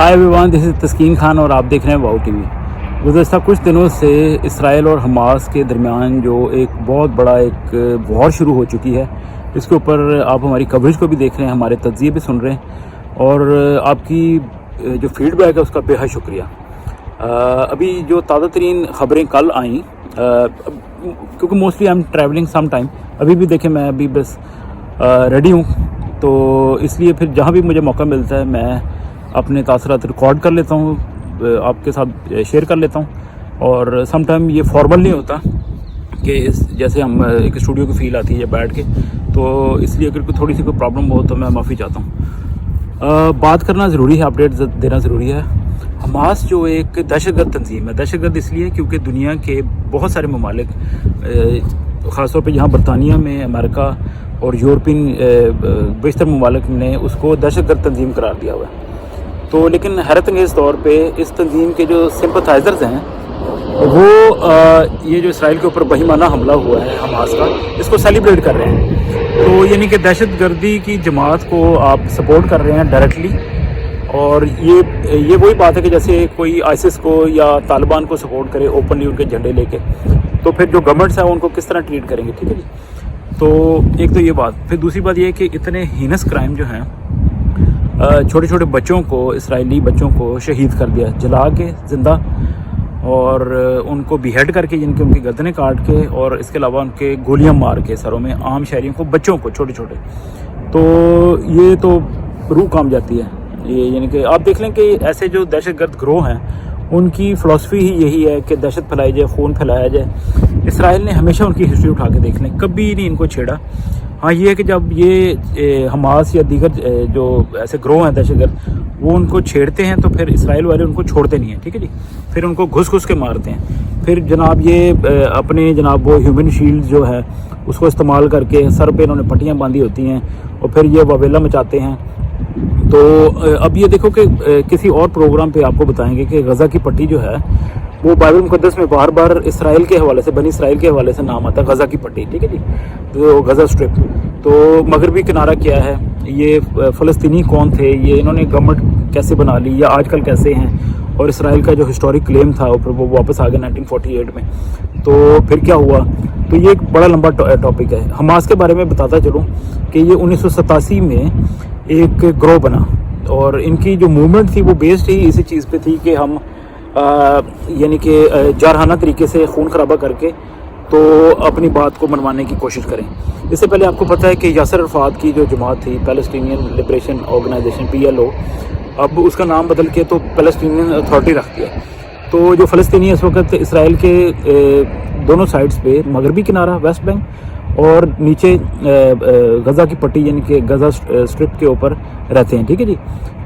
Hi everyone, this is तस्कीन खान और आप देख रहे हैं वाओ टीवी। गुज़श्ता कुछ दिनों से इसराइल और हमास के दरमियान जो एक बहुत बड़ा एक वॉर शुरू हो चुकी है, इसके ऊपर आप हमारी कवरेज को भी देख रहे हैं, हमारे तज्ज़िये भी सुन रहे हैं और आपकी जो फीडबैक है उसका बेहद शुक्रिया। अभी जो ताज़ा तरीन ख़बरें कल आईं, क्योंकि mostly I am travelling some time, अभी भी देखें मैं अभी बस रेडी हूँ, तो इसलिए फिर जहाँ भी मुझे मौका मिलता है मैं अपने तासरात रिकॉर्ड कर लेता हूँ, आपके साथ शेयर कर लेता हूँ। और सम टाइम ये फॉर्मल नहीं होता कि जैसे हम एक स्टूडियो की फील आती है बैठ के, तो इसलिए अगर कोई थोड़ी सी कोई प्रॉब्लम हो तो मैं माफ़ी चाहता हूँ। बात करना ज़रूरी है, अपडेट देना ज़रूरी है। हमास जो एक दहशतगर्द तंजीम है, दहशतगर्द इसलिए क्योंकि दुनिया के बहुत सारे ममालिक, ख़ासतौर पे यहाँ बरतानिया में, अमेरिका और यूरोपियन बेशतर ममालिक ने उसको दहशतगर्द तंजीम करार दिया हुआ है। तो लेकिन हैरत अंगेज़ तौर पे इस तंजीम के जो सिंपथाइज़र्स हैं वो ये जो इसराइल के ऊपर बहिमाना हमला हुआ है हमास का, इसको सेलिब्रेट कर रहे हैं। तो यानी कि दहशतगर्दी की जमात को आप सपोर्ट कर रहे हैं डायरेक्टली। और ये वही बात है कि जैसे कोई आईसिस को या तालिबान को सपोर्ट करे ओपनली उनके झंडे लेके, तो फिर जो गवर्नमेंट्स हैं उनको किस तरह ट्रीट करेंगे, ठीक है जी। तो एक तो ये बात, फिर दूसरी बात ये है कि इतने हीनस क्राइम जो हैं, छोटे छोटे बच्चों को, इसराइली बच्चों को शहीद कर दिया, जला के ज़िंदा, और उनको बिहेड करके, जिनके उनकी गर्दनें काट के, और इसके अलावा उनके गोलियां मार के सरों में आम शहरियों को, बच्चों को छोटे छोटे। तो ये तो रूह काम जाती है। ये यानी कि आप देख लें कि ऐसे जो दहशतगर्द गिरोह हैं उनकी फ़िलासफ़ी ही यही है कि दहशत फैलाई जाए, खून फैलाया जाए। इसराइल ने हमेशा उनकी हिस्ट्री उठा के देख लें, कभी नहीं इनको छेड़ा। हाँ, ये है कि जब ये हमास या दीगर जो ऐसे ग्रोह हैं दहशतगर्द, वो उनको छेड़ते हैं तो फिर इसराइल वाले उनको छोड़ते नहीं हैं, ठीक है जी। फिर उनको घुस घुस के मारते हैं। फिर जनाब ये अपने जनाब वो ह्यूमन शील्ड जो है उसको इस्तेमाल करके सर पे इन्होंने पट्टियाँ बांधी होती हैं और फिर ये वावेला मचाते हैं। तो अब ये देखो कि किसी और प्रोग्राम पे आपको बताएंगे कि गज़ा की पट्टी जो है वो बाइबल मुक़द्दस में बार बार इसराइल के हवाले से, बनी इसराइल के हवाले से नाम आता है, गज़ा की पट्टी, ठीक है जी, तो गज़ा स्ट्रिप। तो मगरबी किनारा क्या है, ये फ़लस्तीनी कौन थे, ये इन्होंने गवर्नमेंट कैसे बना ली या आजकल कैसे हैं, और इसराइल का जो हिस्टोरिक क्लेम था वो वापस आ गया 1948 में। तो फिर क्या हुआ, तो ये एक बड़ा लंबा टॉपिक है। हमास के बारे में बताता चलूँ कि ये 1987 में एक ग्रोह बना, और इनकी जो मूवमेंट थी वो बेस्ड ही इसी चीज़ पे थी कि हम यानी कि जारहाना तरीके से खून खराबा करके तो अपनी बात को मनवाने की कोशिश करें। इससे पहले आपको पता है कि यासर अरफात की जो जमात थी, पैलेस्टीनियन लिबरेशन ऑर्गेनाइजेशन PLO, अब उसका नाम बदल के तो पैलेस्टीनियन अथॉरिटी रख दिया। तो जो फ़लस्तीनी इस वक्त इसराइल के दोनों साइड्स पे, मगरबी किनारा वेस्ट बैंक और नीचे गज़ा की पट्टी यानी कि गज़ा स्ट्रिप के ऊपर रहते हैं, ठीक है जी।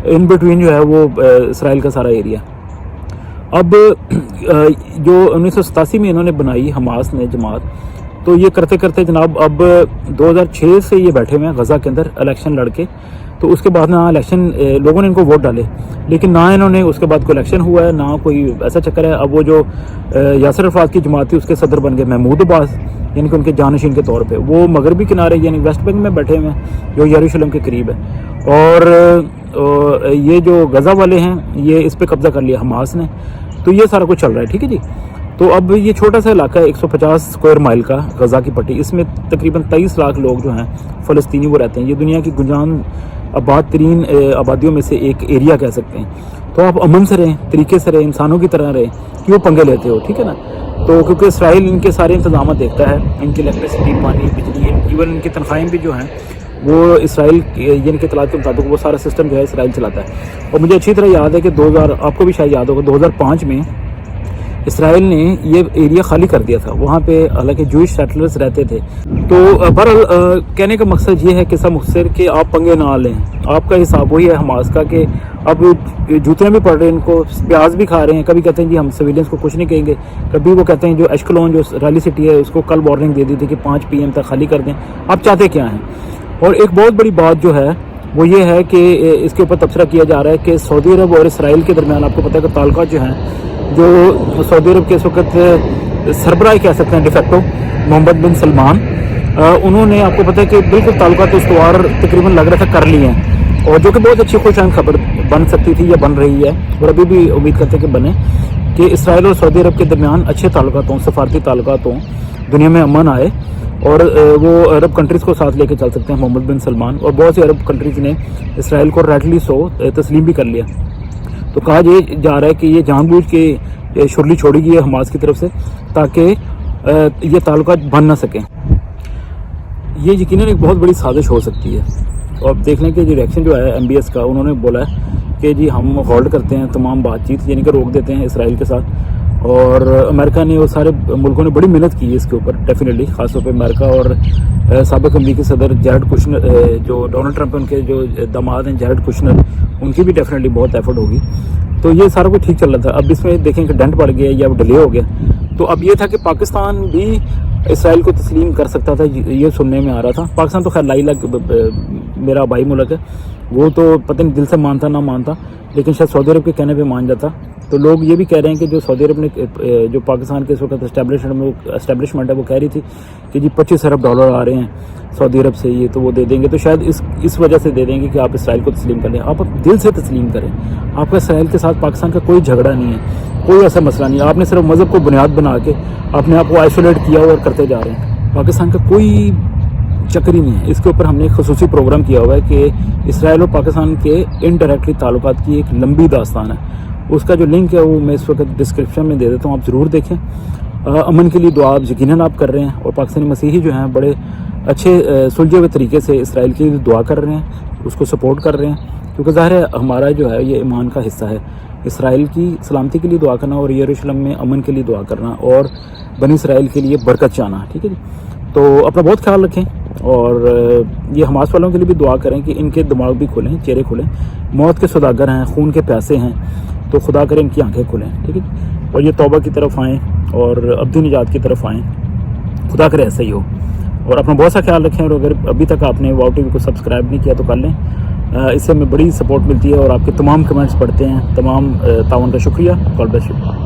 इन बिटवीन जो है वो इसराइल का सारा एरिया। अब जो 1987 में इन्होंने बनाई हमास ने जमात, तो ये करते करते जनाब अब 2006 से ये बैठे हुए हैं गज़ा के अंदर इलेक्शन लड़के। तो उसके बाद ना इलेक्शन, लोगों ने इनको वोट डाले, लेकिन ना इन्होंने उसके बाद कोई इलेक्शन हुआ है, ना कोई ऐसा चक्कर है। अब वो जो यासर अरफात की जमात थी उसके सदर बन गए महमूद अब्बास, यानी कि उनके जानशीन के तौर पे। वो मगरबी किनारे यानी वेस्ट बैंक में बैठे हुए हैं, जो यरूशलेम के करीब है। और ये जो गज़ा वाले हैं, ये इस पर कब्ज़ा कर लिया हमास ने। तो ये सारा कुछ चल रहा है, ठीक है जी। तो अब ये छोटा सा इलाका है 150 स्क्वायर माइल का, गज़ा की पट्टी, इसमें तकरीबन 23 लाख लोग जो हैं फ़लस्तीनी वो रहते हैं। ये दुनिया की गुंजान आबाद तरीन आबादियों में से एक एरिया कह सकते हैं। तो आप अमन से रहें, तरीके से रहें, इंसानों की तरह रहें, क्यों पंगे लेते हो, ठीक है ना। तो क्योंकि इसराइल इनके सारे इंतजाम देखता है, इनकी इलेक्ट्रिसिटी, पानी, बिजली, इवन इनकी तनख्वाहें भी जो हैं वो इसराइल यानी के इत्तलात के मुताबिक वो सारा सिस्टम जो है इसराइल चलाता है। और मुझे अच्छी तरह याद है कि 2000, आपको भी शायद याद होगा, 2005 में इसराइल ने ये एरिया खाली कर दिया था। वहाँ पे हालांकि जूइश सेटलर्स रहते थे। तो बहरहाल कहने का मकसद ये है कि सब मुख्तर कि आप पंगे ना लें। आपका हिसाब वही है हमास का कि अब जूते भी पड़ रहे हैं, इनको प्याज भी खा रहे हैं। कभी कहते हैं जी हम सिविलियंस को कुछ नहीं कहेंगे, कभी वो कहते हैं जो एशकलोन जो रैली सिटी है उसको कल वार्निंग दे दी थी कि 5 PM तक खाली कर दें। आप चाहते क्या हैं। और एक बहुत बड़ी बात जो है वो ये है कि इसके ऊपर तबसरा किया जा रहा है कि सऊदी अरब और इसराइल के दरमियान, आपको पता है कि ताल्लुकात जो हैं, जो सऊदी अरब के इस वक्त सरबराह कह सकते हैं डिफेक्टो मोहम्मद बिन सलमान, उन्होंने, आपको पता है कि बिल्कुल ताल्लुकात इस्तवार तकरीबन लग रहा था कर लिए हैं, और जो कि बहुत अच्छी खुशहाल खबर بن سکتی تھی یا بن رہی ہے اور ابھی بھی امید کرتے ہیں کہ بنے کہ اسرائیل اور سعودی عرب کے درمیان اچھے تعلقات ہوں, سفارتی تعلقات ہوں, دنیا میں امن آئے اور وہ عرب کنٹریز کو ساتھ لے کے چل سکتے ہیں. محمد بن سلمان اور بہت سی عرب کنٹریز نے اسرائیل کو ریٹلی تسلیم بھی کر لیا. تو کہا یہ جا رہا ہے کہ یہ جان بوجھ کے شرلی چھوڑی گئی ہے حماس کی طرف سے تاکہ یہ تعلقات بن نہ سکیں. یہ یقیناً ایک بہت بڑی سازش ہو سکتی ہے. اور دیکھ لیں کہ یہ ریئیکشن جو ہے MBS کا, انہوں نے بولا ہے کہ جی ہم ہولڈ کرتے ہیں تمام بات چیت, یعنی کہ روک دیتے ہیں اسرائیل کے ساتھ. اور امریکہ نے اور سارے ملکوں نے بڑی محنت کی ہے اس کے اوپر ڈیفینیٹلی, خاص طور پہ امریکہ اور سابق امریکی صدر جیرڈ کشنر, جو ڈونلڈ ٹرمپ ان کے جو داماد ہیں جیرڈ کشنر, ان کی بھی ڈیفینیٹلی بہت ایفرٹ ہوگی. تو یہ سارا کچھ ٹھیک چل رہا تھا. اب اس میں دیکھیں کہ ڈنٹ پڑ گیا یا ڈیلے ہو گیا. تو اب یہ تھا کہ پاکستان بھی اسرائیل کو تسلیم کر سکتا تھا, یہ سننے میں آ رہا تھا. پاکستان تو خیر لائی لگ میرا بھائی ملک ہے, وہ تو پتہ نہیں دل سے مانتا نہ مانتا, لیکن شاید سعودی عرب کے کہنے پہ مان جاتا. تو لوگ یہ بھی کہہ رہے ہیں کہ جو سعودی عرب نے جو پاکستان کے اس وقت اسٹیبلشمنٹ ہے وہ کہہ رہی تھی کہ جی $25 ارب آ رہے ہیں سعودی عرب سے, یہ تو وہ دے دیں گے. تو شاید اس وجہ سے دے دیں گے کہ آپ اسرائیل کو تسلیم کر لیں. آپ دل سے تسلیم کریں. آپ کا اسرائیل کے ساتھ پاکستان کا کوئی جھگڑا نہیں ہے, کوئی ایسا مسئلہ نہیں ہے. آپ نے صرف مذہب کو بنیاد بنا کے اپنے آپ کو آئسولیٹ کیا اور کرتے جا رہے ہیں. پاکستان کا کوئی چکر ہی نہیں ہے. اس کے اوپر ہم نے ایک خصوصی پروگرام کیا ہوا ہے کہ اسرائیل اور پاکستان کے انڈائریکٹلی تعلقات کی ایک لمبی داستان ہے. اس کا جو لنک ہے وہ میں اس وقت ڈسکرپشن میں دے دیتا ہوں, آپ ضرور دیکھیں. امن کے لیے دعا آپ یقیناً آپ کر رہے ہیں, اور پاکستانی مسیحی جو ہیں بڑے اچھے سلجھے ہوئے طریقے سے اسرائیل کے لیے دعا کر رہے ہیں, اس کو سپورٹ کر رہے ہیں, کیونکہ ظاہر ہے ہمارا جو ہے یہ ایمان کا حصہ ہے اسرائیل کی سلامتی کے لیے دعا کرنا اور یروشلم میں امن کے لیے دعا کرنا اور بنی اسرائیل کے لیے برکت چاہنا. ٹھیک ہے جی, تو اپنا بہت خیال رکھیں اور یہ حماس والوں کے لیے بھی دعا کریں کہ ان کے دماغ بھی کھلیں, چہرے کھلیں. موت کے سوداگر ہیں, خون کے پیاسے ہیں, تو خدا کرے ان کی آنکھیں کھلیں. ٹھیک ہے, اور یہ توبہ کی طرف آئیں اور ابدی نجات کی طرف آئیں. خدا کرے ایسا ہی ہو. اور اپنا بہت سا خیال رکھیں, اور اگر ابھی تک آپ نے واو ٹی وی کو سبسکرائب نہیں کیا تو کر لیں. اس سے ہمیں بڑی سپورٹ ملتی ہے اور آپ کے تمام کمنٹس پڑھتے ہیں. تمام تعاون کا شکریہ. God bless you.